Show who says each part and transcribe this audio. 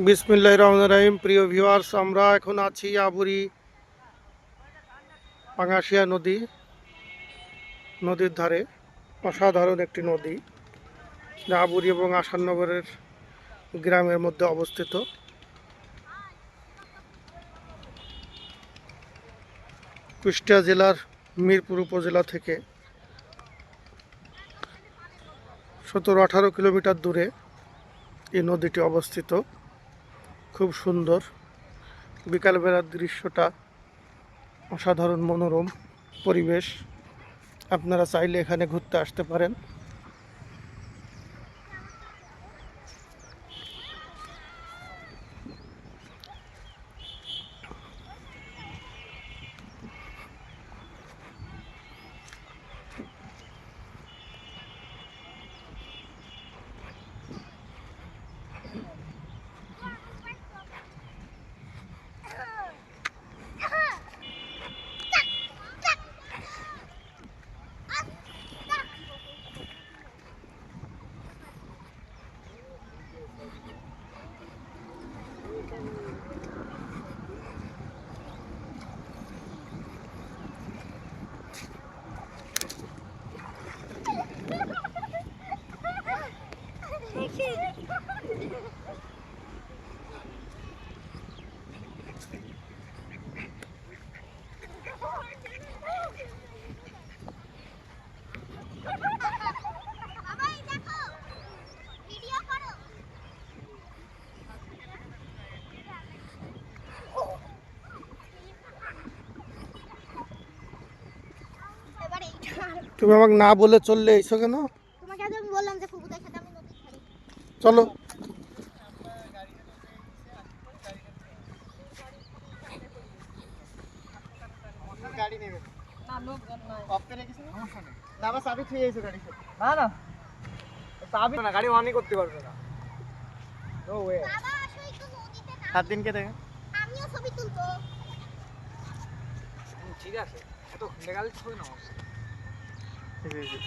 Speaker 1: বিসমিল্লাহির রহমানির রহিম। প্রিয় ভিউয়ার্স, আমরা এখন আছি আবুরি পাঙ্গাশিয়া নদীর ধারে। অসাধারণ একটি নদী, যা আবুরি এবং আসাননগরের গ্রামের মধ্যে অবস্থিত। কুষ্টিয়া জেলার মিরপুর উপজেলা থেকে 17-18 কিলোমিটার দূরে এই নদীটি অবস্থিত। খুব সুন্দর, বিকালবেলার দৃশ্যটা অসাধারণ মনোরম পরিবেশ। আপনারা চাইলে এখানে ঘুরতে আসতে পারেন। তুমি আমাকে না বলে চললে এসো কেন?
Speaker 2: তোমাকে আজ আমি বললাম যে ফুবু দেখাতে আমি নদীর ধারে।
Speaker 1: চলো।
Speaker 3: গাড়ি নেবে না, লোকজন নাই। অফ করে রেখেছি না, সমস্যা নেই। না বাস চাবি থুয়ে এসো গাড়ি। না না, চাবি না, গাড়ি অনই করতে পারবে না। No way.
Speaker 2: বাবা আসো একটু নদীতে নামো।
Speaker 3: 7 দিনকে দেখে
Speaker 2: আমিও ছবি তুলবো।
Speaker 3: ঠিক আছে, এত খুলে গেলে ছবি নাও। ঠিক আছে।